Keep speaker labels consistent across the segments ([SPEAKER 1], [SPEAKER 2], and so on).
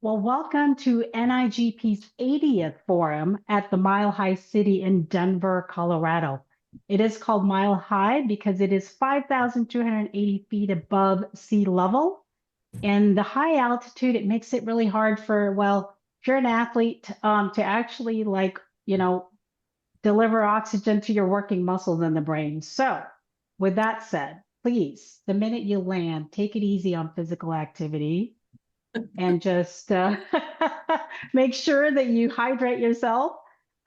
[SPEAKER 1] Well, welcome to NIGP's 80th forum at the Mile High City in Denver, Colorado. It is called Mile High because it is 5,280 feet above sea level. And the high altitude, it makes it really hard for, well, if you're an athlete, to actually deliver oxygen to your working muscles in the brain. So with that said, please, the minute you land, take it easy on physical activity and just make sure that you hydrate yourself,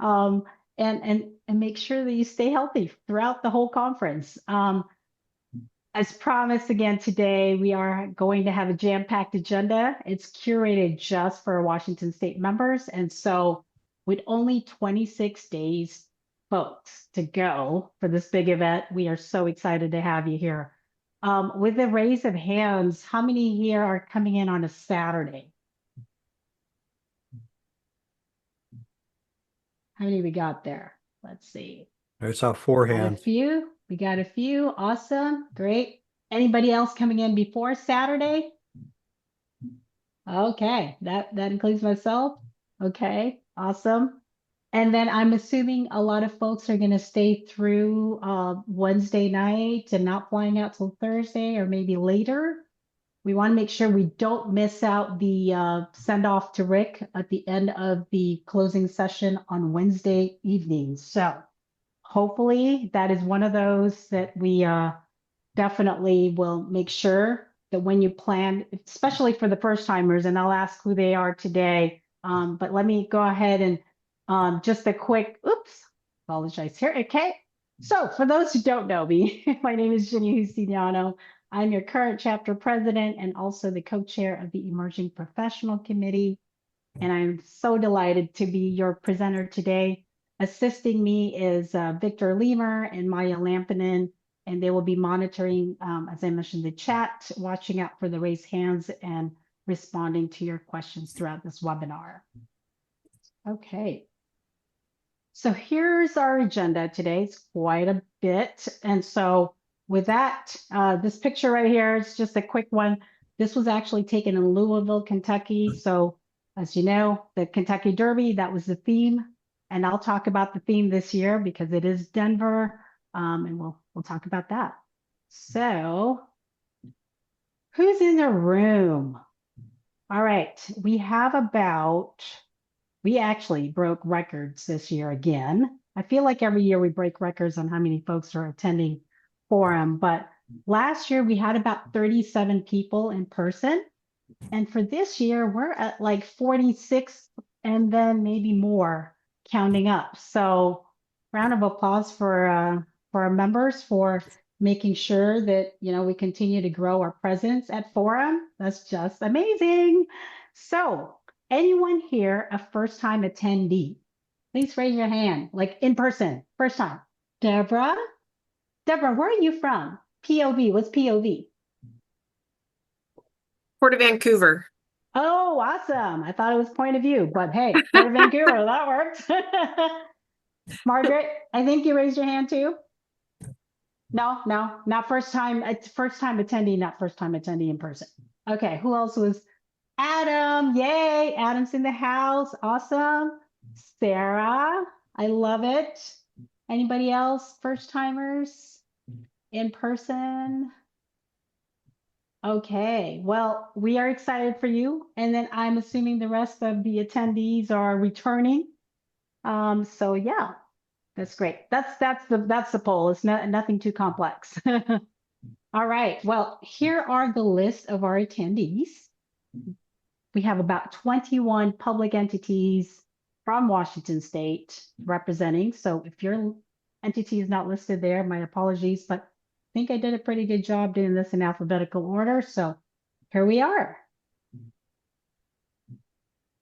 [SPEAKER 1] um, and make sure that you stay healthy throughout the whole conference. As promised again today, we are going to have a jam-packed agenda. It's curated just for Washington State members. And so with only 26 days, folks, to go for this big event, we are so excited to have you here. With a raise of hands, how many here are coming in on a Saturday? How many we got there? Let's see.
[SPEAKER 2] I saw four
[SPEAKER 1] Got a
[SPEAKER 2] hands.
[SPEAKER 1] few. We got a few. Awesome. Great. Anybody else coming in before Saturday? Okay, that includes myself. Okay, awesome. And then I'm assuming a lot of folks are going to stay through Wednesday night and not flying out till Thursday or maybe later. We want to make sure we don't miss out the send off to Rick at the end of the closing session on Wednesday evening. So hopefully that is one of those that we definitely will make sure that when you plan, especially for the first timers, and I'll ask who they are today. But let me go ahead and just a quick, oops, apologize here. Okay. So for those who don't know me, my name is Ginny Justiniano. I'm your current chapter president and also the co-chair of the Emerging Professional Committee. And I'm so delighted to be your presenter today. Assisting me is Victor Lemer and Maya Lampinen, and they will be monitoring, as I mentioned, the chat, watching out for the raised hands and responding to your questions throughout this webinar. Okay. So here's our agenda today. It's quite a bit. And so with that, this picture right here is just a quick one. This was actually taken in Louisville, Kentucky. So as you know, the Kentucky Derby, that was the theme. And I'll talk about the theme this year because it is Denver. And we'll talk about that. So who's in the room? All right, we actually broke records this year again. I feel like every year we break records on how many folks are attending forum, but last year we had about 37 people in person. And for this year, we're at like 46 and then maybe more counting up. So round of applause for our members for making sure that we continue to grow our presence at forum. That's just amazing. So anyone here a first-time attendee? Please raise your hand, like in person, first time. Deborah? Deborah, where are you from? POV, what's POV?
[SPEAKER 3] Port of Vancouver.
[SPEAKER 1] Oh, awesome. I thought it was point of view, but hey, Port of Vancouver, that works. Margaret, I think you raised your hand too. No, not first time. It's first time attendee, not first time attendee in person. Okay, who else was? Adam, yay, Adam's in the house. Awesome. Sarah, I love it. Anybody else? First timers in person? Okay, well, we are excited for you. And then I'm assuming the rest of the attendees are returning. So yeah, that's great. That's the poll. It's nothing too complex. All right, well, here are the list of our attendees. We have about 21 public entities from Washington State representing. So if your entity is not listed there, my apologies, but I think I did a pretty good job doing this in alphabetical order. So here we are.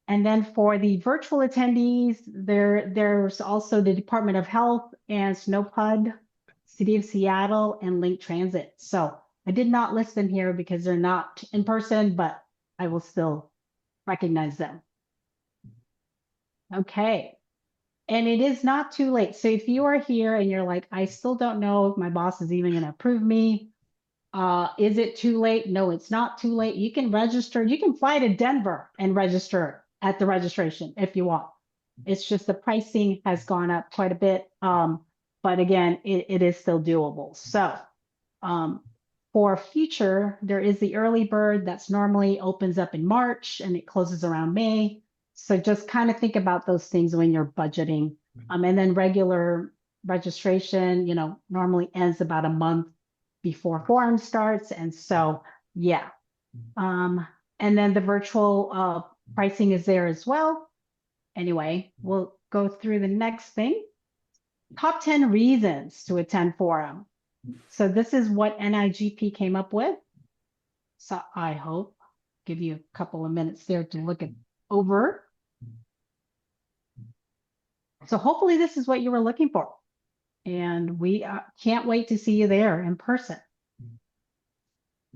[SPEAKER 1] And then for the virtual attendees, there's also the Department of Health and SNOPUD, City of Seattle, and Link Transit. So I did not list them here because they're not in person, but I will still recognize them. Okay. And it is not too late. So if you are here and you're like, I still don't know if my boss is even going to approve me, Is it too late? No, it's not too late. You can register. You can fly to Denver and register at the registration if you want. It's just the pricing has gone up quite a bit. But again, it is still doable. So for future, there is the early bird that's normally opens up in March and it closes around May. So just kind of think about those things when you're budgeting. And then regular registration, normally ends about a month before forum starts. And so, yeah. And then the virtual pricing is there as well. Anyway, we'll go through the next thing. Top 10 reasons to attend forum. So this is what NIGP came up with. So I hope give you a couple of minutes there to look it over. So hopefully this is what you were looking for. And we can't wait to see you there in person.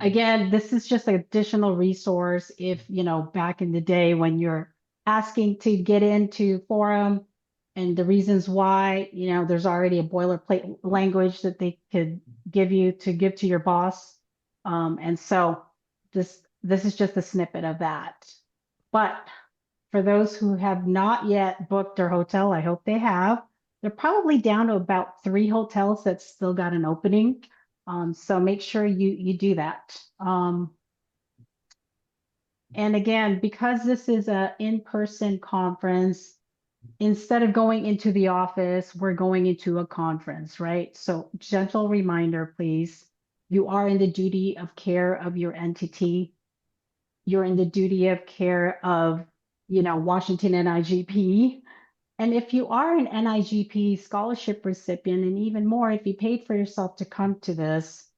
[SPEAKER 1] Again, this is just an additional resource if, back in the day when you're asking to get into forum and the reasons why, there's already a boilerplate language that they could give you to give to your boss. And so this is just a snippet of that. But for those who have not yet booked their hotel, I hope they have. They're probably down to about 3 hotels that still got an opening. So make sure you do that. And again, because this is an in-person conference, instead of going into the office, we're going into a conference, right? So gentle reminder, please. You are in the duty of care of your entity. You're in the duty of care of, Washington NIGP. And if you are an NIGP scholarship recipient, and even more, if you paid for yourself to come to this,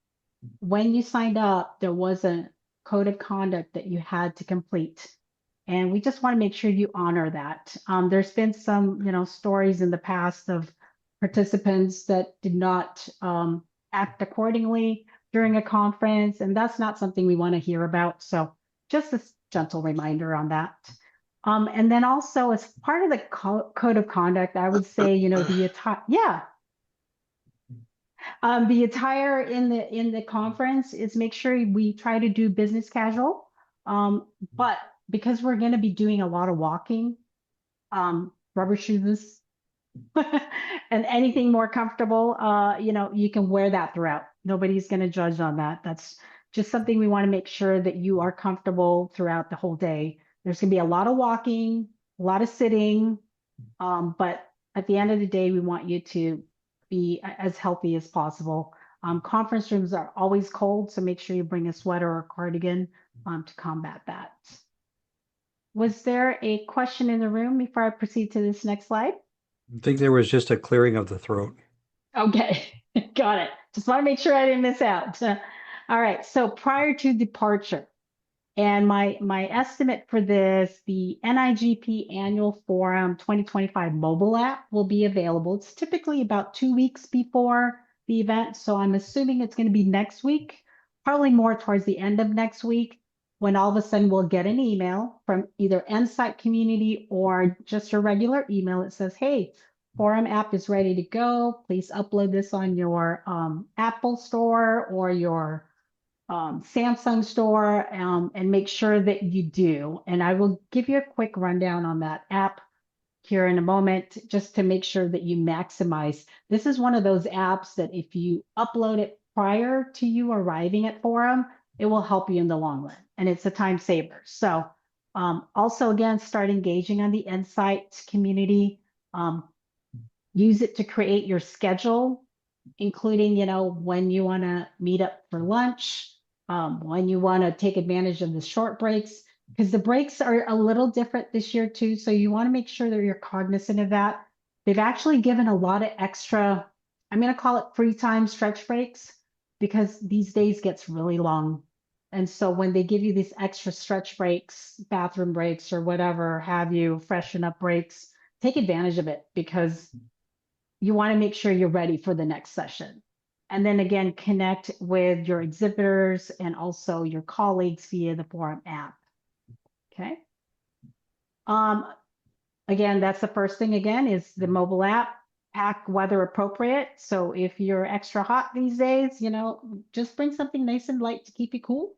[SPEAKER 1] when you signed up, there was a code of conduct that you had to complete. And we just want to make sure you honor that. There's been some, stories in the past of participants that did not act accordingly during a conference, and that's not something we want to hear about. So just a gentle reminder on that. And then also as part of the code of conduct, I would say, the attire in the conference is make sure we try to do business casual. But because we're going to be doing a lot of walking, rubber shoes, and anything more comfortable, you can wear that throughout. Nobody's going to judge on that. That's just something we want to make sure that you are comfortable throughout the whole day. There's going to be a lot of walking, a lot of sitting, but at the end of the day, we want you to be as healthy as possible. Conference rooms are always cold, so make sure you bring a sweater or cardigan to combat that. Was there a question in the room before I proceed to this next slide?
[SPEAKER 2] I think there was just a clearing of the throat.
[SPEAKER 1] Okay, got it. Just want to make sure I didn't miss out. All right, so prior to departure, and my estimate for this, the NIGP Annual Forum 2025 mobile app will be available. It's typically about 2 weeks before the event, so I'm assuming it's going to be next week, probably more towards the end of next week, when all of a sudden we'll get an email from either Insight Community or just a regular email that says, hey, Forum app is ready to go. Please upload this on your Apple Store or your Samsung store, and make sure that you do. And I will give you a quick rundown on that app here in a moment, just to make sure that you maximize. This is one of those apps that if you upload it prior to you arriving at Forum, it will help you in the long run, and it's a time saver. So also, again, start engaging on the Insight community. Use it to create your schedule, including, when you want to meet up for lunch, when you want to take advantage of the short breaks, because the breaks are a little different this year too. So you want to make sure that you're cognizant of that. They've actually given a lot of extra, I'm going to call it free time stretch breaks, because these days gets really long. And so when they give you these extra stretch breaks, bathroom breaks, or whatever have you, freshen up breaks, take advantage of it, because you want to make sure you're ready for the next session. And then again, connect with your exhibitors and also your colleagues via the Forum app. Okay. Again, that's the first thing, again, is the mobile app. pack weather appropriate. So if you're extra hot these days, just bring something nice and light to keep you cool.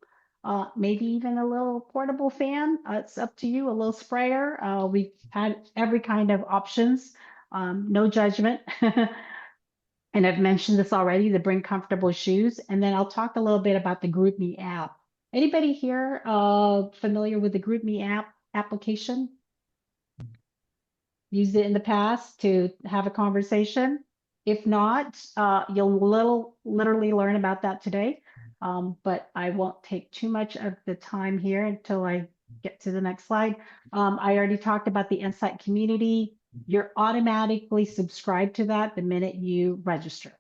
[SPEAKER 1] Maybe even a little portable fan. It's up to you, a little sprayer. We've had every kind of options. No judgment. And I've mentioned this already, to bring comfortable shoes. And then I'll talk a little bit about the GroupMe app. Anybody here familiar with the GroupMe app application? Used it in the past to have a conversation? If not, you'll literally learn about that today. But I won't take too much of the time here until I get to the next slide. I already talked about the Insight community. You're automatically subscribed to that the minute you register.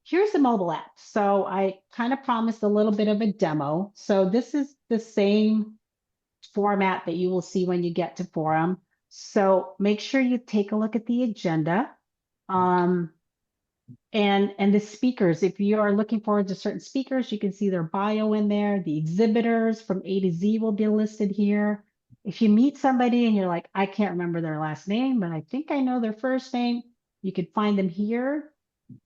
[SPEAKER 1] Here's the mobile app. So I kind of promised a little bit of a demo. So this is the same format that you will see when you get to forum. So make sure you take a look at the agenda. And the speakers, if you are looking forward to certain speakers, you can see their bio in there. The exhibitors from A to Z will be listed here. If you meet somebody and you're like, I can't remember their last name, but I think I know their first name, you could find them here.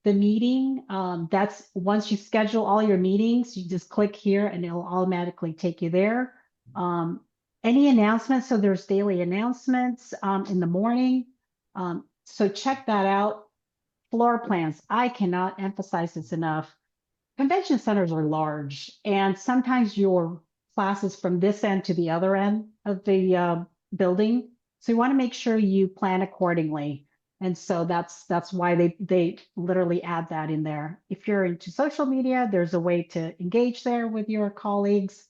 [SPEAKER 1] The meeting, that's once you schedule all your meetings, you just click here and it'll automatically take you there. Any announcements, so there's daily announcements in the morning. So check that out. Floor plans, I cannot emphasize this enough. Convention centers are large, and sometimes your classes from this end to the other end of the building. So you want to make sure you plan accordingly. And so that's why they literally add that in there. If you're into social media, there's a way to engage there with your colleagues.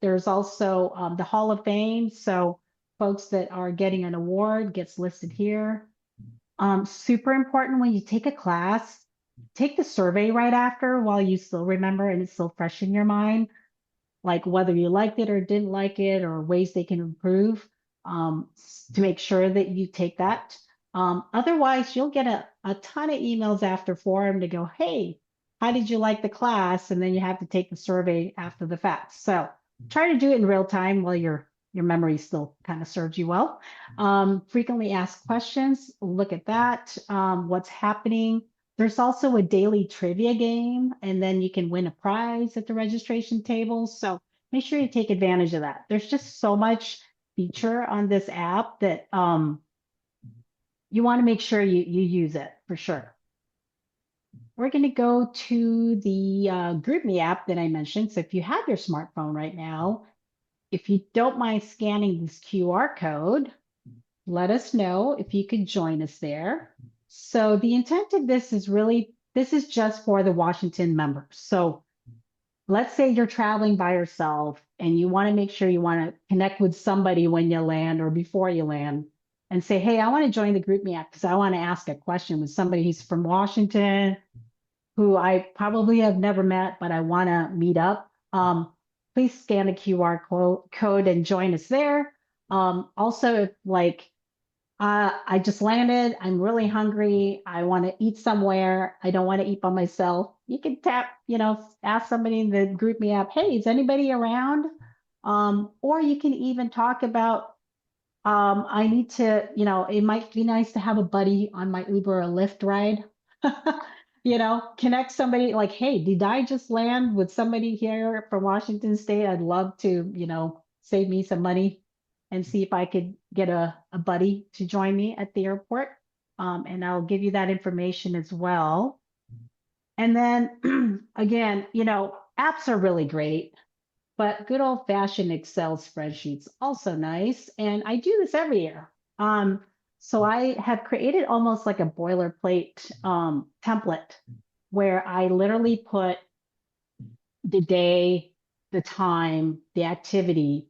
[SPEAKER 1] There's also the Hall of Fame. So folks that are getting an award gets listed here. Super important when you take a class, take the survey right after while you still remember and it's still fresh in your mind, like whether you liked it or didn't like it or ways they can improve, to make sure that you take that. Otherwise, you'll get a ton of emails after forum to go, hey, how did you like the class? And then you have to take the survey after the fact. So try to do it in real time while your memory still kind of serves you well. Frequently asked questions, look at that. What's happening? There's also a daily trivia game, and then you can win a prize at the registration table. So make sure you take advantage of that. There's just so much feature on this app that you want to make sure you use it for sure. We're going to go to the GroupMe app that I mentioned. So if you have your smartphone right now, if you don't mind scanning this QR code, let us know if you could join us there. So the intent of this is this is just for the Washington members. So let's say you're traveling by yourself and you want to make sure you want to connect with somebody when you land or before you land and say, hey, I want to join the GroupMe app because I want to ask a question with somebody who's from Washington, who I probably have never met, but I want to meet up. Please scan the QR code and join us there. Also, if like, I just landed, I'm really hungry, I want to eat somewhere, I don't want to eat by myself, you can tap, ask somebody in the GroupMe app, hey, is anybody around? Or you can even talk about, I need to, it might be nice to have a buddy on my Uber or Lyft ride. Connect somebody like, hey, did I just land with somebody here from Washington State? I'd love to, save me some money and see if I could get a buddy to join me at the airport. And I'll give you that information as well. And then again, apps are really great, but good old fashioned Excel spreadsheets also nice. And I do this every year. So I have created almost like a boilerplate template where I literally put the day, the time, the activity,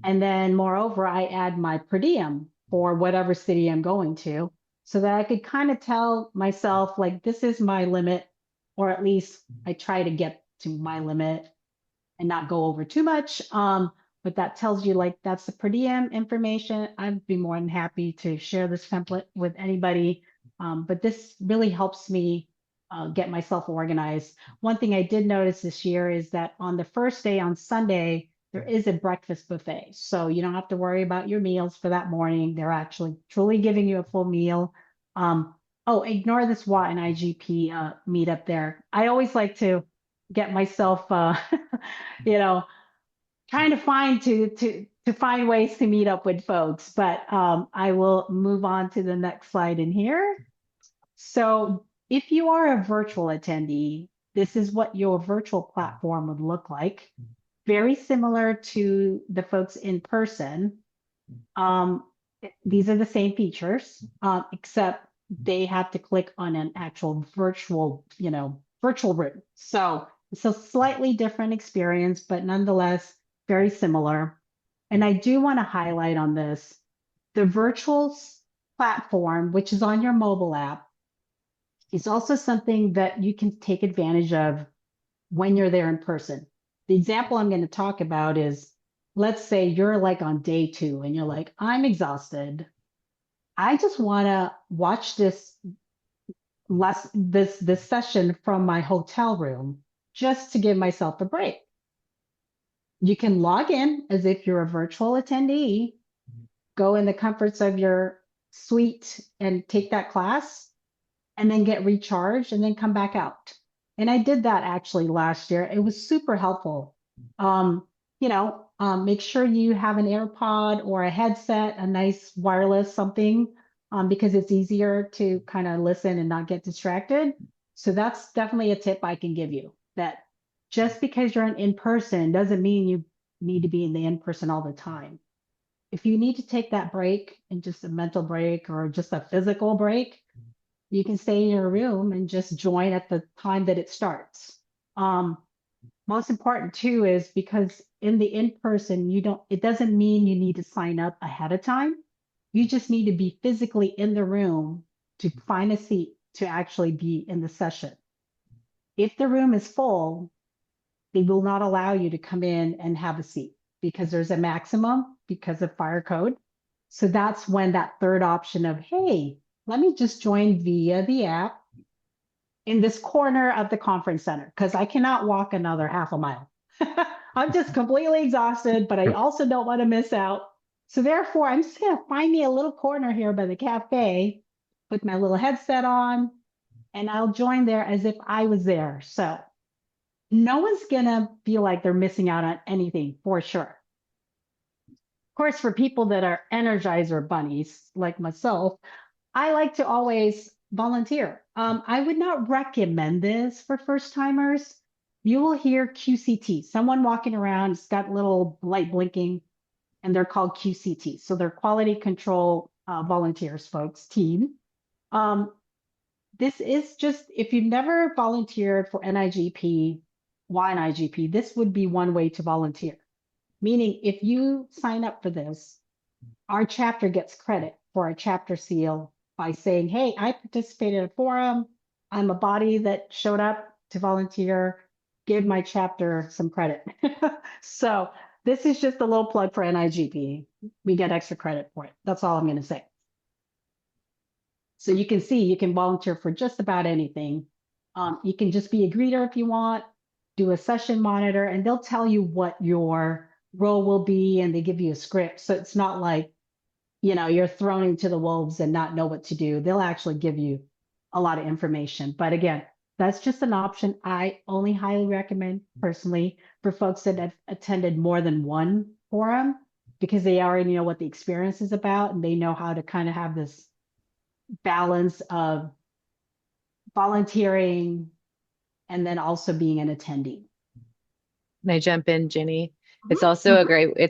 [SPEAKER 1] and then moreover, I add my per diem for whatever city I'm going to so that I could kind of tell myself like, this is my limit, or at least I try to get to my limit and not go over too much. But that tells you like, that's the per diem information. I'd be more than happy to share this template with anybody. But this really helps me get myself organized. One thing I did notice this year is that on the first day on Sunday, there is a breakfast buffet. So you don't have to worry about your meals for that morning. They're actually truly giving you a full meal. Um, oh, ignore this WANIGP meetup there. I always like to get myself, you know, trying to find to find ways to meet up with folks. But I will move on to the next slide in here. So if you are a virtual attendee, this is what your virtual platform would look like. Very similar to the folks in person. Um, these are the same features, except they have to click on an actual virtual, virtual room. So it's a slightly different experience, but nonetheless very similar. And I do want to highlight on this, the virtual platform, which is on your mobile app, is also something that you can take advantage of when you're there in person. The example I'm going to talk about is, let's say you're like on day 2 and you're like, I'm exhausted. I just want to watch this session from my hotel room just to give myself a break. You can log in as if you're a virtual attendee, go in the comforts of your suite and take that class, and then get recharged and then come back out. And I did that actually last year. It was super helpful. Make sure you have an AirPod or a headset, a nice wireless something, because it's easier to kind of listen and not get distracted. So that's definitely a tip I can give you, that just because you're in person doesn't mean you need to be in the in person all the time. If you need to take that break, and just a mental break or just a physical break, you can stay in your room and just join at the time that it starts. Most important too is because in the in-person, it doesn't mean you need to sign up ahead of time. You just need to be physically in the room to find a seat to actually be in the session. If the room is full, they will not allow you to come in and have a seat because there's a maximum because of fire code. So that's when that third option of, hey, let me just join via the app in this corner of the conference center because I cannot walk another half a mile. I'm just completely exhausted, but I also don't want to miss out. So therefore, I'm just going to find me a little corner here by the cafe, put my little headset on, and I'll join there as if I was there. So no one's going to feel like they're missing out on anything for sure. Of course, for people that are Energizer bunnies like myself, I like to always volunteer. I would not recommend this for first timers. You will hear QCT, someone walking around, it's got little light blinking, and they're called QCT. So they're quality control volunteers, folks, team. Um, this is just, if you've never volunteered for NIGP, WANIGP, this would be one way to volunteer. Meaning, if you sign up for this, our chapter gets credit for our chapter seal by saying, hey, I participated in a forum. I'm a body that showed up to volunteer, give my chapter some credit. So this is just a little plug for NIGP. We get extra credit for it. That's all I'm going to say. So you can see you can volunteer for just about anything. You can just be a greeter if you want, do a session monitor, and they'll tell you what your role will be, and they give you a script. So it's not like, you're thrown into the wolves and not know what to do. They'll actually give you a lot of information. But again, that's just an option. I only highly recommend personally for folks that have attended more than one forum because they already know what the experience is about and they know how to kind of have this balance of volunteering and then also being an attendee.
[SPEAKER 3] Can I jump in, Ginny? It's
[SPEAKER 1] Mhm.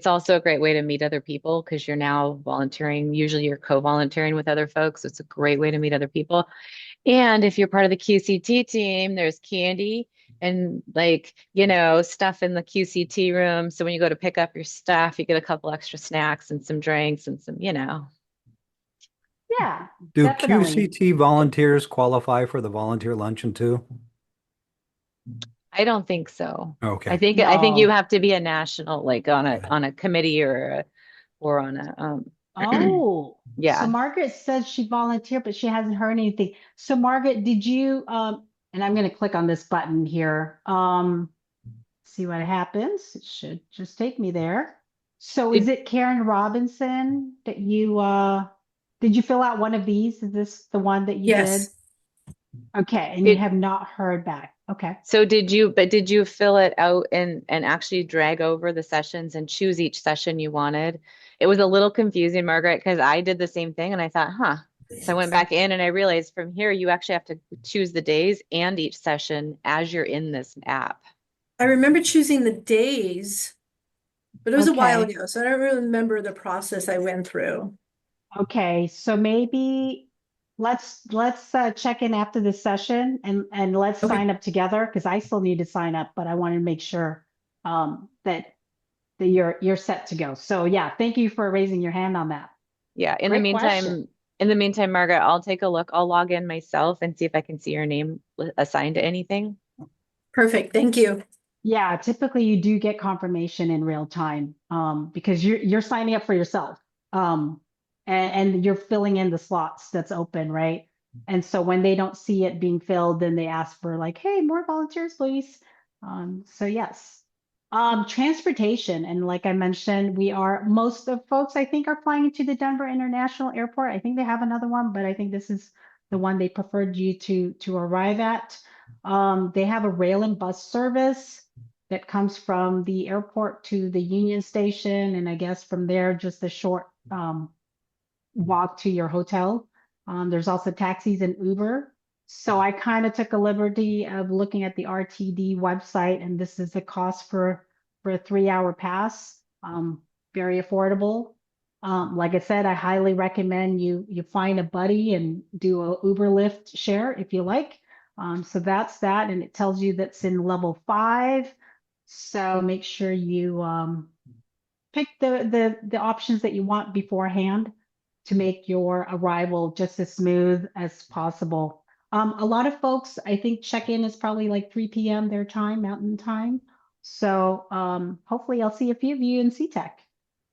[SPEAKER 3] also a great way to meet other people because you're now volunteering. Usually you're co-volunteering with other folks. It's a great way to meet other people. And if you're part of the QCT team, there's candy and stuff in the QCT room. So when you go to pick up your stuff, you get a couple extra snacks and some drinks and some.
[SPEAKER 1] Yeah,
[SPEAKER 2] Do
[SPEAKER 1] definitely.
[SPEAKER 2] QCT volunteers qualify for the volunteer luncheon too?
[SPEAKER 3] I don't think so. I
[SPEAKER 2] Okay.
[SPEAKER 3] think I think you
[SPEAKER 1] No.
[SPEAKER 3] have to be a national, like on a committee or on a
[SPEAKER 1] Oh, so
[SPEAKER 3] yeah.
[SPEAKER 1] Margaret says she volunteered, but she hasn't heard anything. So Margaret, did you and I'm going to click on this button here. see what happens. It should just take me there. So is
[SPEAKER 3] Did,
[SPEAKER 1] it Karen Robinson that you did you fill out one of these? Is this the one that you did?
[SPEAKER 4] Yes,
[SPEAKER 1] Okay, and you
[SPEAKER 3] did
[SPEAKER 1] have not heard back. Okay.
[SPEAKER 3] so did you fill it out and actually drag over the sessions and choose each session you wanted? It was a little confusing, Margaret, because I did the same thing and I thought, huh. So I went back in and I realized from here you actually have to choose the days and each session as you're in this app.
[SPEAKER 4] I remember choosing the days, but it was a while
[SPEAKER 1] Okay.
[SPEAKER 4] ago, so I don't really remember the process I went through.
[SPEAKER 1] Okay. So maybe let's check in after this session and let's
[SPEAKER 4] Okay,
[SPEAKER 1] sign up together because I still need to sign up, but I want to make sure that you're set to go. So yeah, thank you for raising your hand on that.
[SPEAKER 3] Yeah,
[SPEAKER 1] Great question.
[SPEAKER 3] in the meantime, Margaret, I'll take a look. I'll log in myself and see if I can see your name assigned to anything.
[SPEAKER 4] perfect. Thank you.
[SPEAKER 1] Yeah, typically you do get confirmation in real time because you're signing up for yourself and you're filling in the slots that's open, right? And so when they don't see it being filled, then they ask for like, hey, more volunteers, please. So yes. Transportation, and like I mentioned, most of folks I think are flying into the Denver International Airport. I think they have another one, but I think this is the one they preferred you to arrive at. They have a rail and bus service that comes from the airport to the Union Station, and I guess from there just a short walk to your hotel. There's also taxis and Uber. So I kind of took a liberty of looking at the RTD website, and this is the cost for a 3 hour pass. Very affordable. Like I said, I highly recommend you find a buddy and do a Uber Lyft share if you like. So that's that, and it tells you that's in level 5. So make sure you pick the options that you want beforehand to make your arrival just as smooth as possible. A lot of folks, I think check-in is probably like 3 p.m. their time, Mountain Time. So hopefully I'll see a few of you in CTEC.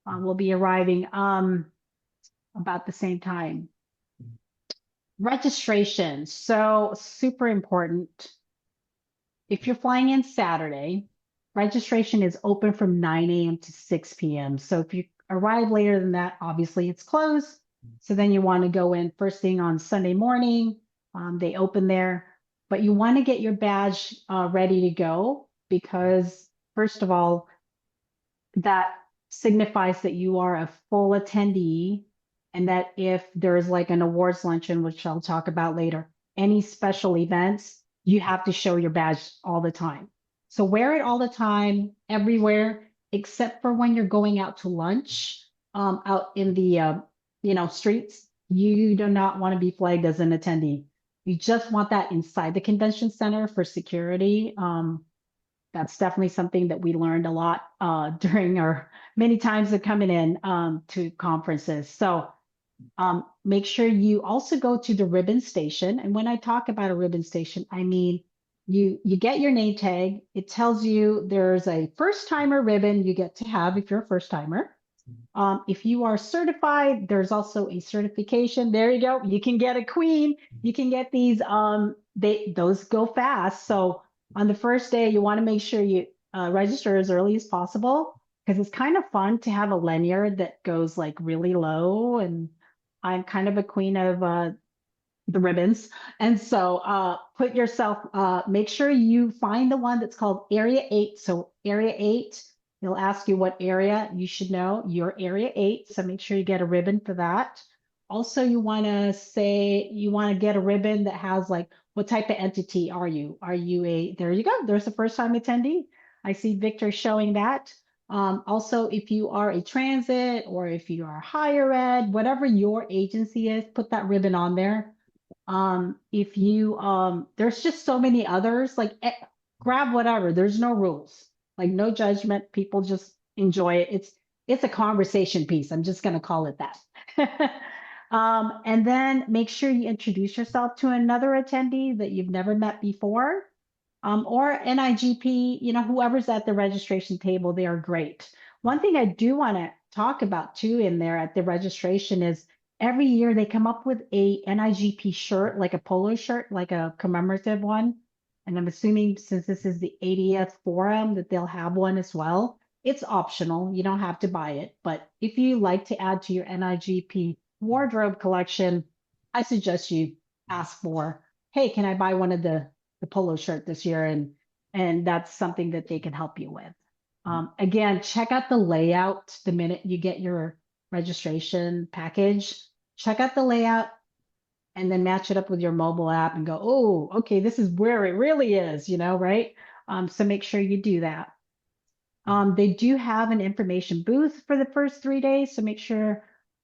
[SPEAKER 1] We'll be arriving about the same time. Registration, so super important. If you're flying in Saturday, registration is open from 9 a.m. to 6 p.m. So if you arrive later than that, obviously it's closed. So then you want to go in first thing on Sunday morning. They open there, but you want to get your badge ready to go because, first of all, that signifies that you are a full attendee and that if there's like an awards luncheon, which I'll talk about later, any special events, you have to show your badge all the time. So wear it all the time, everywhere, except for when you're going out to lunch, out in the streets. You do not want to be flagged as an attendee. You just want that inside the convention center for security. That's definitely something that we learned a lot during our many times of coming in to conferences. So make sure you also go to the ribbon station. And when I talk about a ribbon station, I mean you get your name tag. It tells you there's a first timer ribbon you get to have if you're a first timer. If you are certified, there's also a certification. There you go. You can get a queen. You can get these. Those go fast. So on the first day, you want to make sure you register as early as possible because it's kind of fun to have a lanyard that goes like really low. And I'm kind of a queen of the ribbons. And so make sure you find the one that's called Area 8. So Area 8, they'll ask you what area you should know. You're Area 8. So make sure you get a ribbon for that. Also, you want to get a ribbon that has like, what type of entity are you? There you go. There's a first time attendee. I see Victor showing that. Also, if you are a transit or if you are higher ed, whatever your agency is, put that ribbon on there. If you there's just so many others, like grab whatever. There's no rules, like no judgment. People just enjoy it. It's a conversation piece. I'm just gonna call it that. And then make sure you introduce yourself to another attendee that you've never met before. Or NIGP, whoever's at the registration table, they are great. One thing I do want to talk about too in there at the registration is every year they come up with a NIGP shirt, like a polo shirt, like a commemorative one. And I'm assuming since this is the 80th forum that they'll have one as well. It's optional. You don't have to buy it. But if you like to add to your NIGP wardrobe collection, I suggest you ask for, hey, can I buy one of the polo shirt this year? And that's something that they can help you with. Again, check out the layout the minute you get your registration package. Check out the layout and then match it up with your mobile app and go, oh, okay, this is where it really is, right? So make sure you do that. They do have an information booth for the first 3 days. So make sure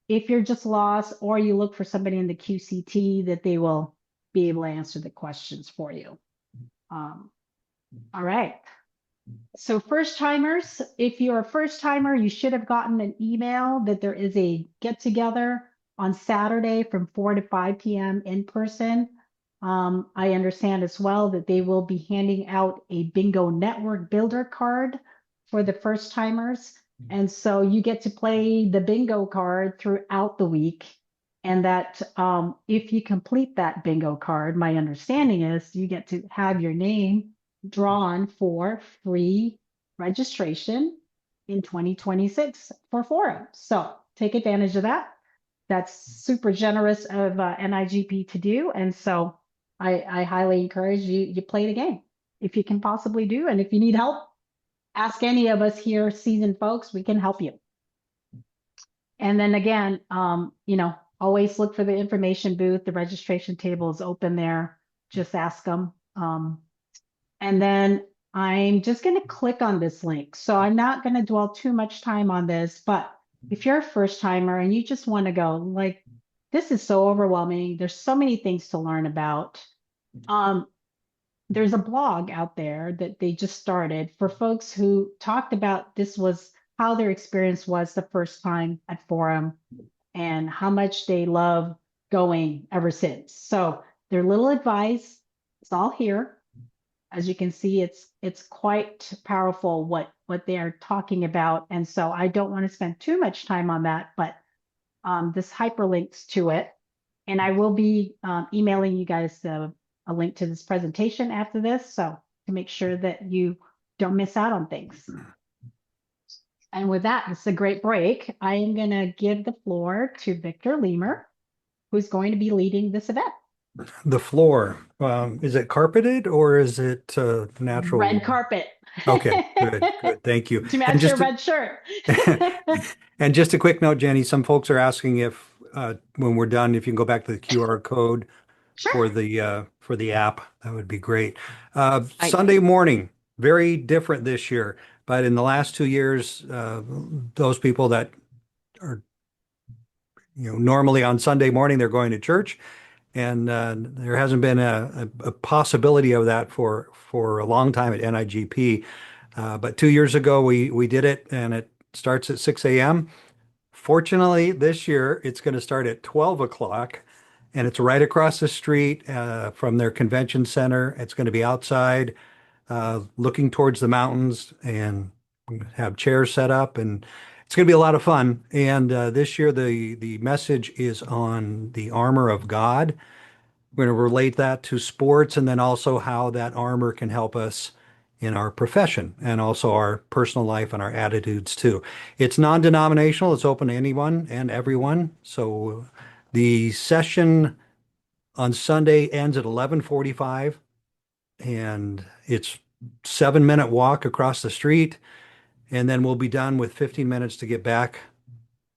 [SPEAKER 1] if you're just lost or you look for somebody in the QCT that they will be able to answer the questions for you. All right. So first timers, if you're a first timer, you should have gotten an email that there is a get together on Saturday from 4 to 5 p.m. in person. I understand as well that they will be handing out a bingo network builder card for the first timers. And so you get to play the bingo card throughout the week. And that if you complete that bingo card, my understanding is you get to have your name drawn for free registration in 2026 for forum. So take advantage of that. That's super generous of NIGP to do. And so I highly encourage you play the game if you can possibly do. And if you need help, ask any of us here, seasoned folks, we can help you. And then again, always look for the information booth. The registration table is open there. Just ask them. And then I'm just going to click on this link. So I'm not going to dwell too much time on this, but if you're a first timer and you just want to go like, this is so overwhelming. There's so many things to learn about. There's a blog out there that they just started for folks who talked about this was how their experience was the first time at Forum and how much they love going ever since. So their little advice, it's all here. As you can see, it's quite powerful what they are talking about. And so I don't want to spend too much time on that, but this hyperlinks to it. And I will be emailing you guys a link to this presentation after this. So to make sure that you don't miss out on things. And with that, it's a great break. I am going to give the floor to Victor Lemer, who's going to be leading this event.
[SPEAKER 2] The floor, is it carpeted or is it natural?
[SPEAKER 1] Red carpet.
[SPEAKER 2] Okay, good. Thank you.
[SPEAKER 1] To match your red shirt.
[SPEAKER 2] And just a quick note, Jenny, some folks are asking if when we're done, if you can go back to the QR code for the app, that would be great. Sunday morning, very different this year, but in the last 2 years, those people that are normally on Sunday morning, they're going to church. And there hasn't been a possibility of that for a long time at NIGP. But 2 years ago, we did it, and it starts at 6 a.m. Fortunately, this year, it's going to start at 12 o'clock, and it's right across the street from their convention center. It's going to be outside, looking towards the mountains, and have chairs set up, and it's going to be a lot of fun. And this year, the message is on the armor of God. We're going to relate that to sports and then also how that armor can help us in our profession and also our personal life and our attitudes too. It's non-denominational. It's open to anyone and everyone. So the session on Sunday ends at 11:45, and it's 7-minute walk across the street. And then we'll be done with 15 minutes to get back.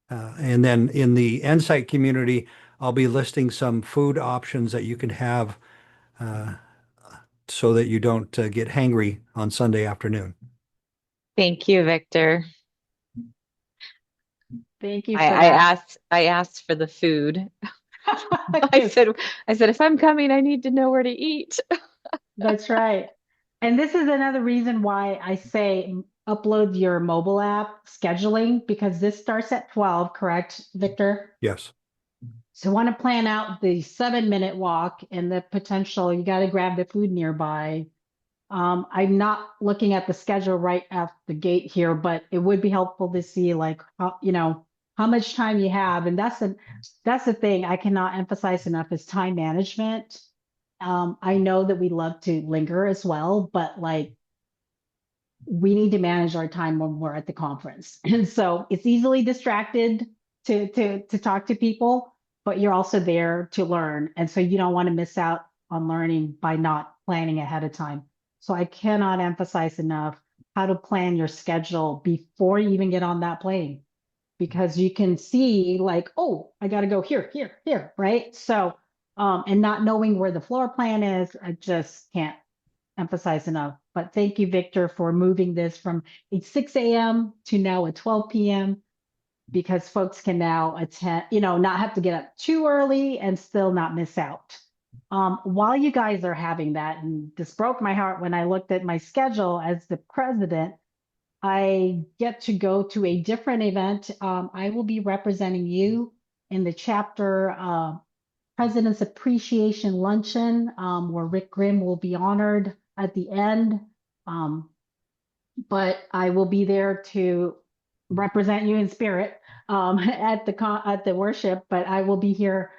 [SPEAKER 2] And then in the Insight community, I'll be listing some food options that you can have so that you don't get hangry on Sunday afternoon.
[SPEAKER 3] Thank you, Victor.
[SPEAKER 1] Thank you for
[SPEAKER 3] I asked for the food. I said, if I'm coming, I need to know where to eat.
[SPEAKER 1] That's right. And this is another reason why I say upload your mobile app scheduling, because this starts at 12, correct, Victor?
[SPEAKER 2] Yes.
[SPEAKER 1] So want to plan out the 7-minute walk and the potential, you got to grab the food nearby. I'm not looking at the schedule right at the gate here, but it would be helpful to see like, how much time you have. And that's the thing I cannot emphasize enough is time management. I know that we love to linger as well, but like we need to manage our time when we're at the conference. And so it's easily distracted to talk to people, but you're also there to learn. And so you don't want to miss out on learning by not planning ahead of time. So I cannot emphasize enough how to plan your schedule before you even get on that plane, because you can see like, oh, I got to go here, here, here, right? So, and not knowing where the floor plan is, I just can't emphasize enough. But thank you, Victor, for moving this from a 6 a.m. to now a 12 p.m. because folks can now attend, not have to get up too early and still not miss out. While you guys are having that, and this broke my heart when I looked at my schedule as the president, I get to go to a different event. I will be representing you in the chapter President's Appreciation Luncheon, where Rick Grimm will be honored at the end. But I will be there to represent you in spirit at the worship. But I will be here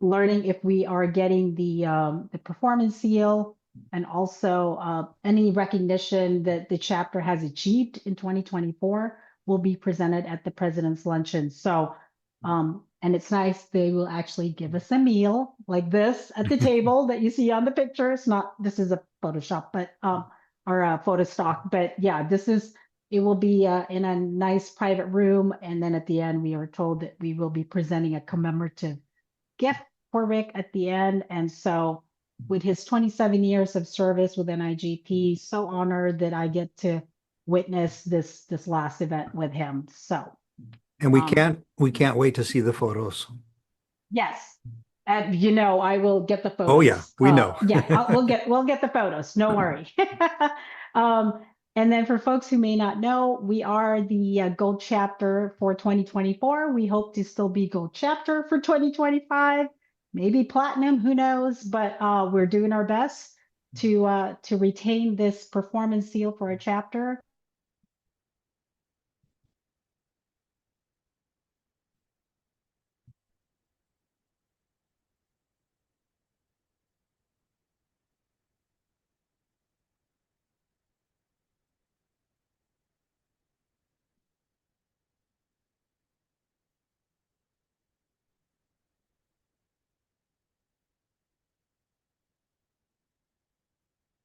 [SPEAKER 1] learning if we are getting the performance seal, and also any recognition that the chapter has achieved in 2024 will be presented at the President's Luncheon. So, and it's nice, they will actually give us a meal like this at the table that you see on the picture. It's not, this is a Photoshop, but, or a photo stock, but yeah, it will be in a nice private room. And then at the end, we are told that we will be presenting a commemorative gift for Rick at the end. And so with his 27 years of service with NIGP, so honored that I get to witness this last event with him. So,
[SPEAKER 2] And we can't wait to see the photos.
[SPEAKER 1] yes. And I will get the photos.
[SPEAKER 2] Oh yeah, we know.
[SPEAKER 1] We'll get the photos. No worry. And then for folks who may not know, we are the gold chapter for 2024. We hope to still be gold chapter for 2025, maybe platinum, who knows? But we're doing our best to retain this performance seal for a chapter.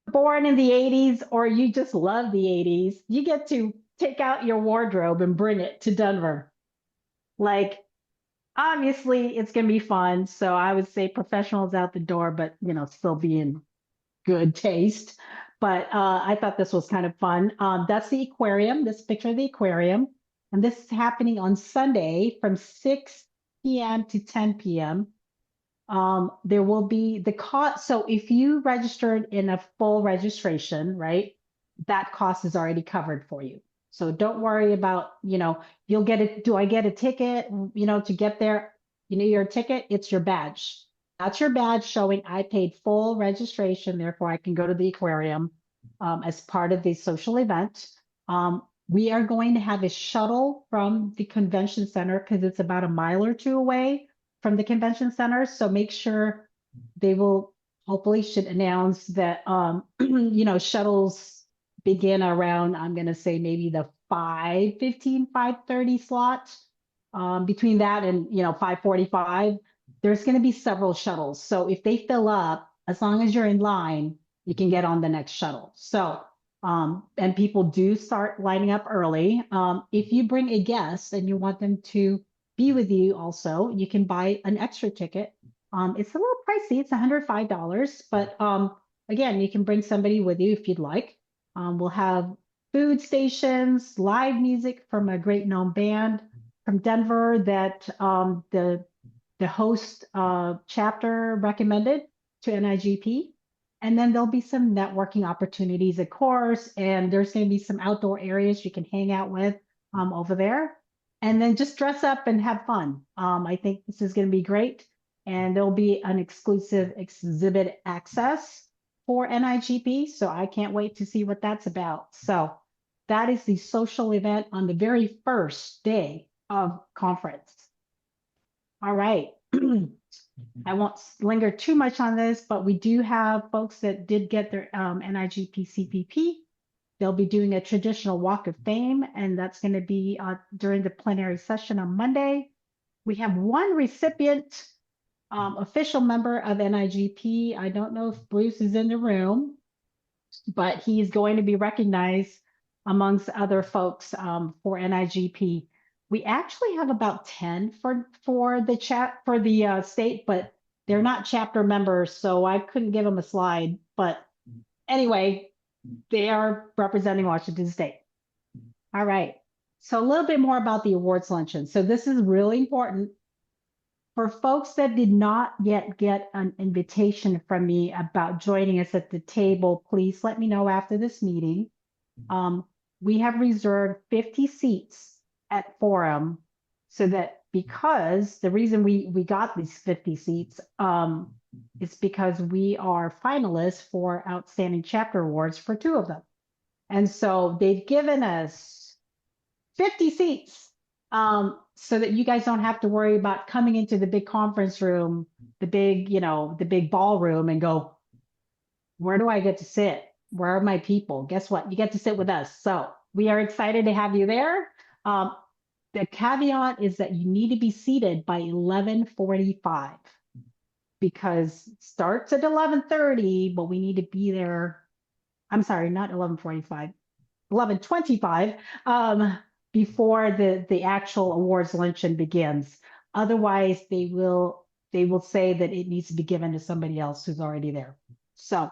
[SPEAKER 1] Born in the 80s or you just love the 80s, you get to take out your wardrobe and bring it to Denver. Like, obviously, it's going to be fun. So I would say professionals out the door, but, still be in good taste. But I thought this was kind of fun. That's the aquarium, this picture of the aquarium. And this is happening on Sunday from 6 p.m. to 10 p.m. There will be the cost. So if you registered in a full registration, right, that cost is already covered for you. So don't worry about, you'll get it. Do I get a ticket, to get there? Your ticket, it's your badge. That's your badge showing I paid full registration. Therefore, I can go to the aquarium as part of the social event. We are going to have a shuttle from the convention center because it's about a mile or two away from the convention center. So make sure they will hopefully should announce that, shuttles begin around, I'm going to say maybe the 5:15, 5:30 slot. Between that and, 5:45, there's going to be several shuttles. So if they fill up, as long as you're in line, you can get on the next shuttle. So, and people do start lining up early. If you bring a guest and you want them to be with you also, you can buy an extra ticket. It's a little pricey. It's $105, but again, you can bring somebody with you if you'd like. We'll have food stations, live music from a great known band from Denver that the host chapter recommended to NIGP. And then there'll be some networking opportunities, of course, and there's going to be some outdoor areas you can hang out with over there. And then just dress up and have fun. I think this is going to be great. And there'll be an exclusive exhibit access for NIGP. So I can't wait to see what that's about. So that is the social event on the very first day of conference. All right. I won't linger too much on this, but we do have folks that did get their NIGP CPP. They'll be doing a traditional walk of fame, and that's going to be during the plenary session on Monday. We have one recipient, official member of NIGP. I don't know if Bruce is in the room, but he's going to be recognized amongst other folks for NIGP. We actually have about 10 for the state, but they're not chapter members, so I couldn't give them a slide. But anyway, they are representing Washington State. All right. So a little bit more about the awards luncheon. So this is really important. For folks that did not yet get an invitation from me about joining us at the table, please let me know after this meeting. We have reserved 50 seats at Forum, so that because the reason we got these 50 seats is because we are finalists for Outstanding Chapter Awards for 2 of them. And so they've given us 50 seats so that you guys don't have to worry about coming into the big conference room, the big ballroom and go, where do I get to sit? Where are my people? Guess what? You get to sit with us. So we are excited to have you there. The caveat is that you need to be seated by 11:45 because it starts at 11:30, but we need to be there. I'm sorry, not 11:45, 11:25 before the actual awards luncheon begins. Otherwise, they will say that it needs to be given to somebody else who's already there. So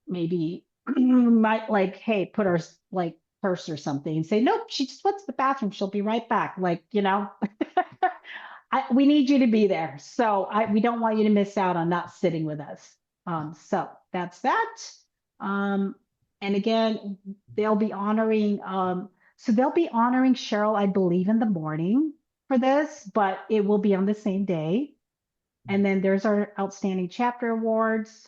[SPEAKER 1] maybe might like, hey, put our like purse or something and say, nope, she just went to the bathroom. She'll be right back. Like, we need you to be there. So we don't want you to miss out on not sitting with us. So that's that. And again, they'll be honoring, they'll be honoring Cheryl, I believe, in the morning for this, but it will be on the same day. And then there's our Outstanding Chapter Awards,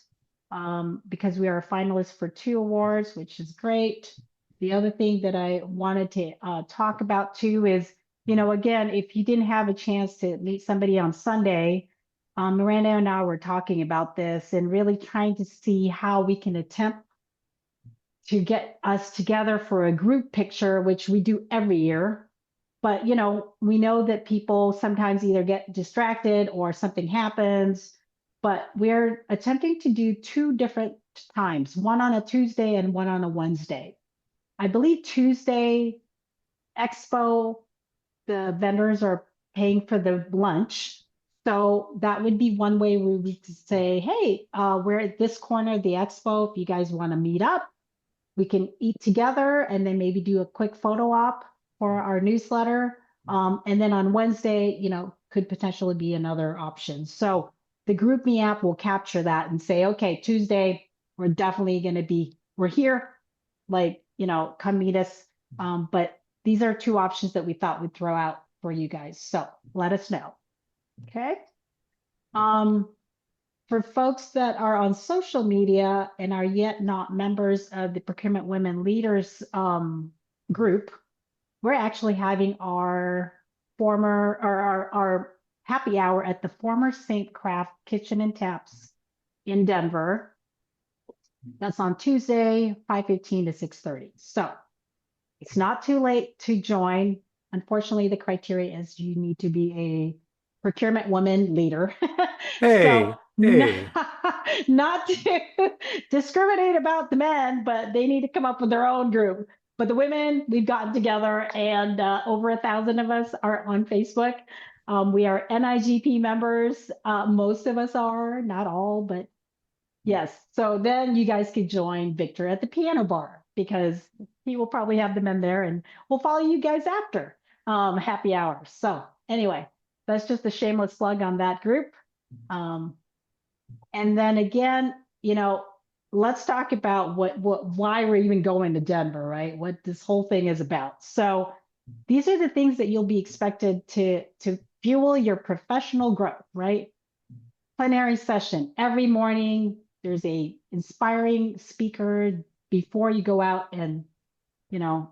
[SPEAKER 1] because we are a finalist for 2 awards, which is great. The other thing that I wanted to talk about too is, again, if you didn't have a chance to meet somebody on Sunday, Miranda and I were talking about this and really trying to see how we can attempt to get us together for a group picture, which we do every year. But, we know that people sometimes either get distracted or something happens, but we're attempting to do 2 different times, one on a Tuesday and one on a Wednesday. I believe Tuesday Expo, the vendors are paying for the lunch. So that would be one way we would say, hey, we're at this corner of the Expo. If you guys want to meet up, we can eat together and then maybe do a quick photo op for our newsletter. And then on Wednesday, could potentially be another option. So the GroupMe app will capture that and say, okay, Tuesday, we're definitely going to we're here, like, come meet us. But these are 2 options that we thought we'd throw out for you guys. So let us know. Okay. For folks that are on social media and are yet not members of the Procurement Women Leaders group, we're actually having our happy hour at the former St. Craft Kitchen and Taps in Denver. That's on Tuesday, 5:15 to 6:30. So it's not too late to join. Unfortunately, the criteria is you need to be a procurement woman leader.
[SPEAKER 2] Hey, hey.
[SPEAKER 1] Not to discriminate about the men, but they need to come up with their own group. But the women, we've gotten together, and over 1,000 of us are on Facebook. We are NIGP members. Most of us are, not all, but yes. So then you guys could join Victor at the piano bar because he will probably have the men there, and we'll follow you guys after happy hour. So anyway, that's just a shameless plug on that group. And then again, let's talk about why we're even going to Denver, right? What this whole thing is about. So these are the things that you'll be expected to fuel your professional growth, right? Plenary session every morning. There's a inspiring speaker before you go out and,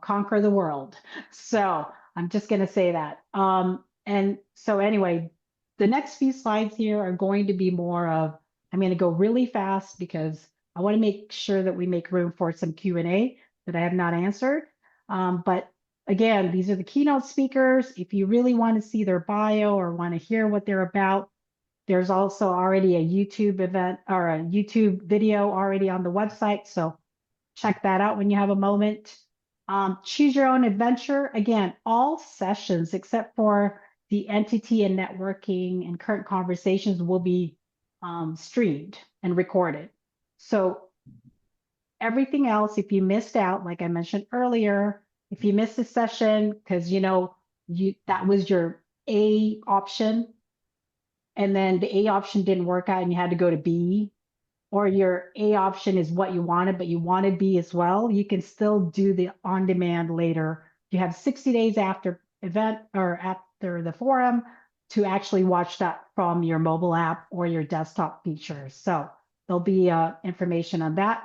[SPEAKER 1] conquer the world. So I'm just going to say that. And so anyway, the next few slides here are going to be more of, I'm going to go really fast because I want to make sure that we make room for some Q&A that I have not answered. But again, these are the keynote speakers. If you really want to see their bio or want to hear what they're about, there's also already a YouTube event or a YouTube video already on the website. So check that out when you have a moment. Choose your own adventure. Again, all sessions except for the entity and networking and current conversations will be streamed and recorded. So everything else, if you missed out, like I mentioned earlier, if you missed a session because that was your A option, and then the A option didn't work out and you had to go to B, or your A option is what you wanted, but you wanted B as well, you can still do the on-demand later. You have 60 days after event or after the forum to actually watch that from your mobile app or your desktop features. So there'll be information on that.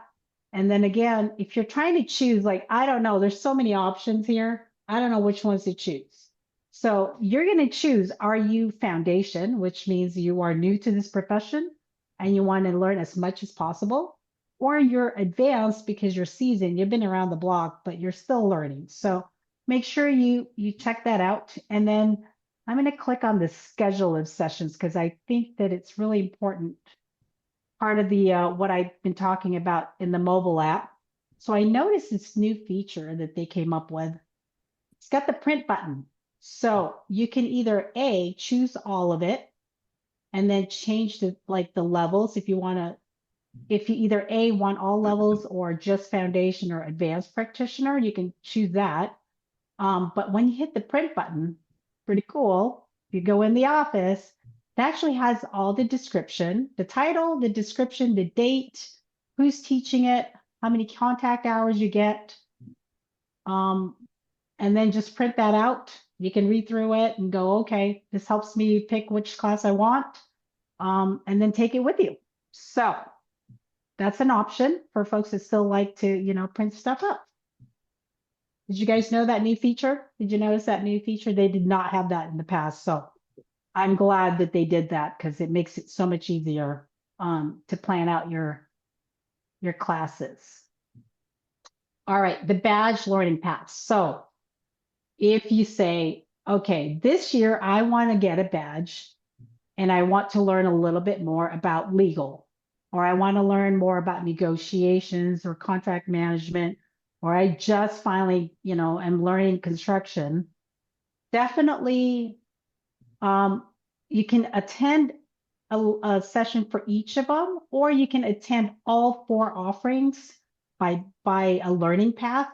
[SPEAKER 1] And then again, if you're trying to choose, like, I don't know, there's so many options here. I don't know which ones to choose. So you're going to choose, are you foundation, which means you are new to this profession and you want to learn as much as possible, or you're advanced because you're seasoned, you've been around the block, but you're still learning. So make sure you check that out. And then I'm going to click on the schedule of sessions because I think that it's really important. Part of the what I've been talking about in the mobile app. So I noticed this new feature that they came up with. It's got the print button. So you can either A, choose all of it, and then change the levels if you want to, if you either A, want all levels or just foundation or advanced practitioner, you can choose that. But when you hit the print button, pretty cool. If you go in the office, it actually has all the description, the title, the description, the date, who's teaching it, how many contact hours you get. And then just print that out. You can read through it and go, okay, this helps me pick which class I want, and then take it with you. So that's an option for folks that still like to, print stuff up. Did you guys know that new feature? Did you notice that new feature? They did not have that in the past. So I'm glad that they did that because it makes it so much easier to plan out your classes. All right, the badge learning path. So if you say, okay, this year I want to get a badge and I want to learn a little bit more about legal, or I want to learn more about negotiations or contract management, or I just finally, am learning construction, definitely you can attend a session for each of them, or you can attend all 4 offerings by a learning path,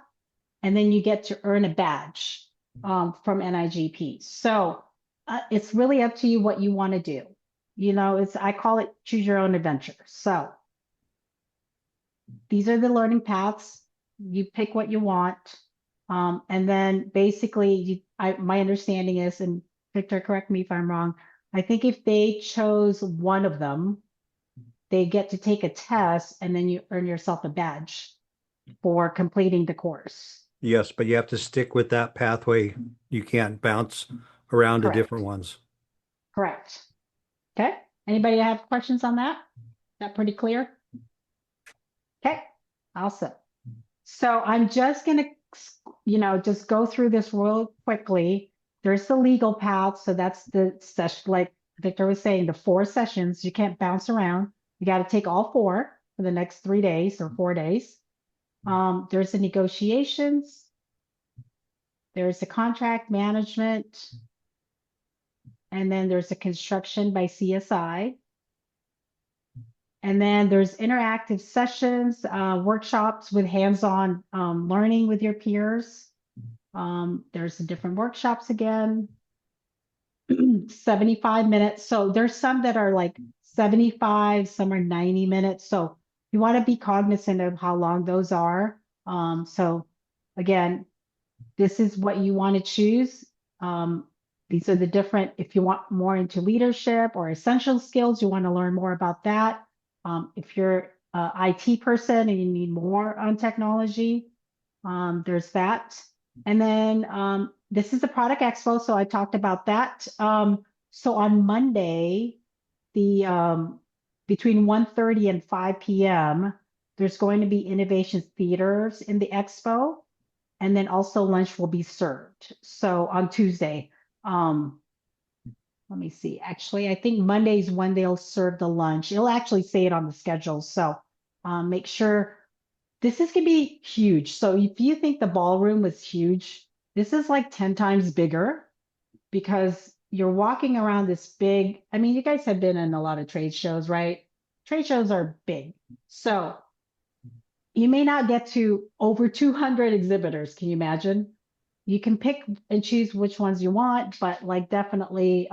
[SPEAKER 1] and then you get to earn a badge from NIGP. So it's really up to you what you want to do. I call it choose your own adventure. So these are the learning paths. You pick what you want. And then basically my understanding is, and Victor, correct me if I'm wrong, I think if they chose one of them, they get to take a test and then you earn yourself a badge for completing the course.
[SPEAKER 2] Yes, but you have to stick with that pathway. You can't bounce around to
[SPEAKER 1] Correct.
[SPEAKER 2] different ones.
[SPEAKER 1] Correct. Okay. Anybody have questions on that? Is that pretty clear? Okay. Awesome. So I'm just going to, just go through this real quickly. There's the legal path. So that's the session, like Victor was saying, the 4 sessions. You can't bounce around. You got to take all 4 for the next 3 days or 4 days. There's the negotiations. There's the contract management. And then there's the construction by CSI. And then there's interactive sessions, workshops with hands-on learning with your peers. There's the different workshops again. 75 minutes. So there's some that are like 75, some are 90 minutes. So you want to be cognizant of how long those are. So again, this is what you want to choose. These are the different, if you want more into leadership or essential skills, you want to learn more about that. If you're an IT person and you need more on technology, there's that. And then this is the product expo, so I talked about that. So on Monday, the between 1:30 and 5 p.m., there's going to be innovation theaters in the expo, and then also lunch will be served. So on Tuesday, um, let me see. Actually, I think Monday's when they'll serve the lunch. It'll actually say it on the schedule. So make sure this is gonna be huge. So if you think the ballroom was huge, this is like 10 times bigger because you're walking around this big. I mean, you guys have been in a lot of trade shows, right? Trade shows are big. So you may not get to over 200 exhibitors. Can you imagine? You can pick and choose which ones you want, but like definitely,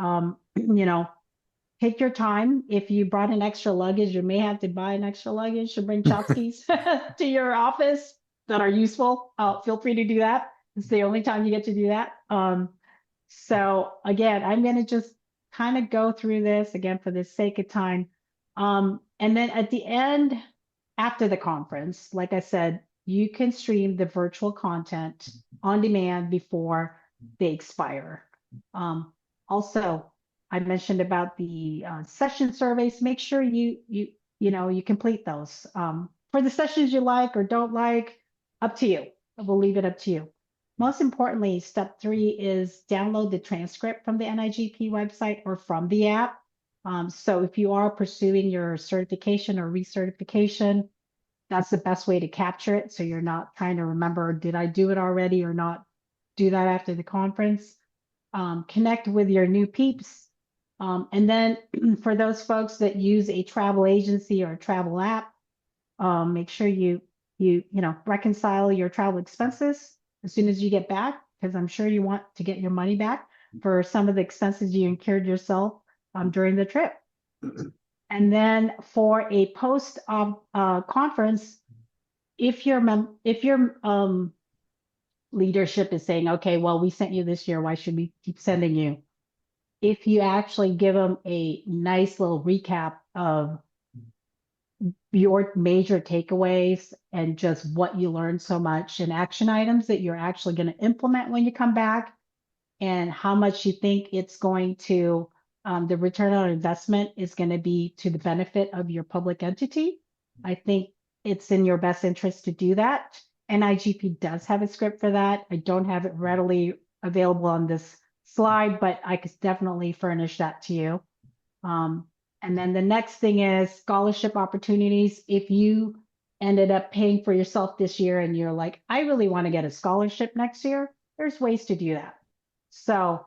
[SPEAKER 1] take your time. If you brought an extra luggage, you may have to buy an extra luggage to bring tchotchkes to your office that are useful. Feel free to do that. It's the only time you get to do that. So again, I'm going to just kind of go through this again for the sake of time. And then at the end, after the conference, like I said, you can stream the virtual content on demand before they expire. Also, I mentioned about the session surveys. Make sure you complete those for the sessions you like or don't like. Up to you. We'll leave it up to you. Most importantly, step 3 is download the transcript from the NIGP website or from the app. So if you are pursuing your certification or recertification, that's the best way to capture it. So you're not trying to remember, did I do it already or not do that after the conference? Connect with your new peeps. And then for those folks that use a travel agency or a travel app, make sure you reconcile your travel expenses as soon as you get back, because I'm sure you want to get your money back for some of the expenses you incurred yourself during the trip. And then for a post conference, if your leadership is saying, okay, well, we sent you this year, why should we keep sending you? If you actually give them a nice little recap of your major takeaways and just what you learned so much and action items that you're actually going to implement when you come back and how much you think it's going to, the return on investment is going to be to the benefit of your public entity. I think it's in your best interest to do that. NIGP does have a script for that. I don't have it readily available on this slide, but I could definitely furnish that to you. And then the next thing is scholarship opportunities. If you ended up paying for yourself this year and you're like, I really want to get a scholarship next year, there's ways to do that. So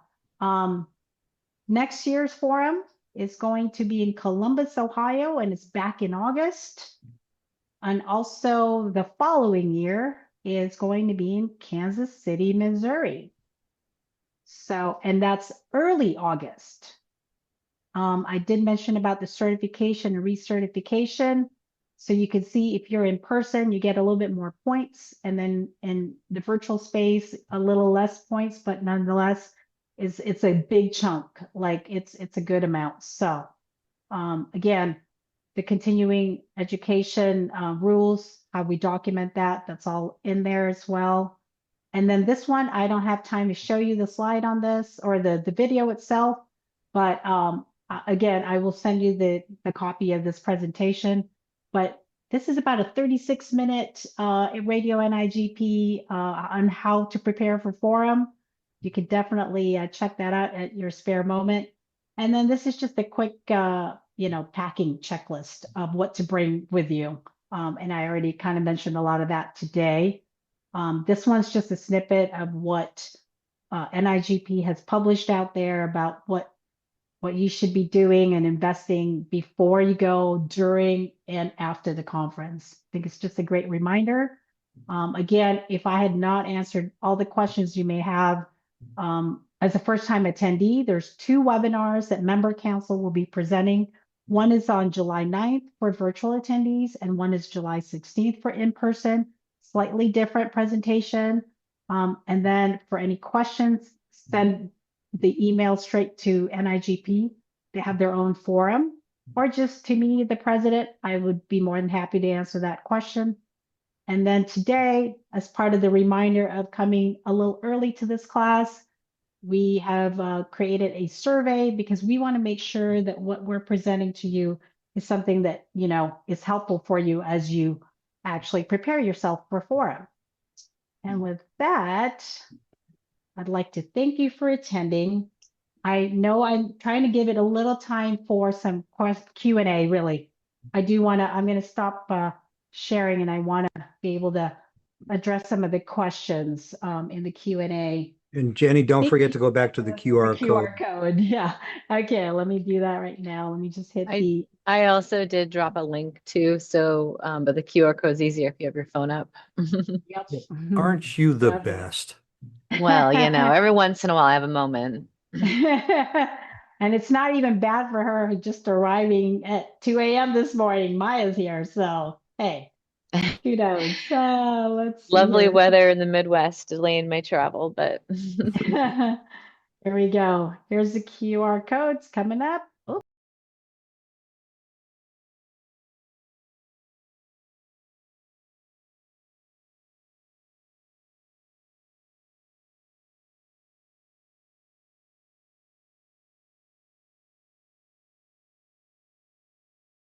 [SPEAKER 1] next year's forum is going to be in Columbus, Ohio, and it's back in August. And also the following year is going to be in Kansas City, Missouri. So, and that's early August. I did mention about the certification and recertification. So you can see if you're in person, you get a little bit more points. And then in the virtual space, a little less points, but nonetheless, it's a big chunk. Like it's a good amount. So again, the continuing education rules, how we document that, that's all in there as well. And then this one, I don't have time to show you the slide on this or the video itself, but again, I will send you the copy of this presentation. But this is about a 36-minute radio NIGP on how to prepare for forum. You can definitely check that out at your spare moment. And then this is just a quick, packing checklist of what to bring with you. And I already kind of mentioned a lot of that today. This one's just a snippet of what NIGP has published out there about what you should be doing and investing before you go, during, and after the conference. I think it's just a great reminder. Again, if I had not answered all the questions you may have, as a first-time attendee, there's 2 webinars that Member Council will be presenting. One is on July 9th for virtual attendees, and one is July 16th for in-person. Slightly different presentation. And then for any questions, send the email straight to NIGP. They have their own forum, or just to me, the president. I would be more than happy to answer that question. And then today, as part of the reminder of coming a little early to this class, We have created a survey because we want to make sure that what we're presenting to you is something that, you know, is helpful for you as you actually prepare yourself for forum. And with that, I'd like to thank you for attending. I know I'm trying to give it a little time for some Q&A, really. I'm going to stop sharing, and I want to be able to address some of the questions in the Q&A.
[SPEAKER 2] And Jenny, don't
[SPEAKER 1] Thank
[SPEAKER 2] forget
[SPEAKER 1] you
[SPEAKER 2] to go back to the
[SPEAKER 1] for
[SPEAKER 2] QR
[SPEAKER 1] the QR
[SPEAKER 2] code.
[SPEAKER 1] code. Yeah. Okay, let me do that right now. Let me just hit the.
[SPEAKER 3] I also did drop a link too, so but the QR code is easier if you have your phone up.
[SPEAKER 1] Yep.
[SPEAKER 2] Aren't you the
[SPEAKER 1] Lovely.
[SPEAKER 2] best?
[SPEAKER 3] Well, you know, every once in a while I have a moment.
[SPEAKER 1] And it's not even bad for her just arriving at 2 a.m. this morning. Maya's here, so hey, kudos. Let's see
[SPEAKER 3] Lovely
[SPEAKER 1] here.
[SPEAKER 3] weather in the Midwest delaying my travel, but
[SPEAKER 1] Here we go. Here's the QR codes coming up.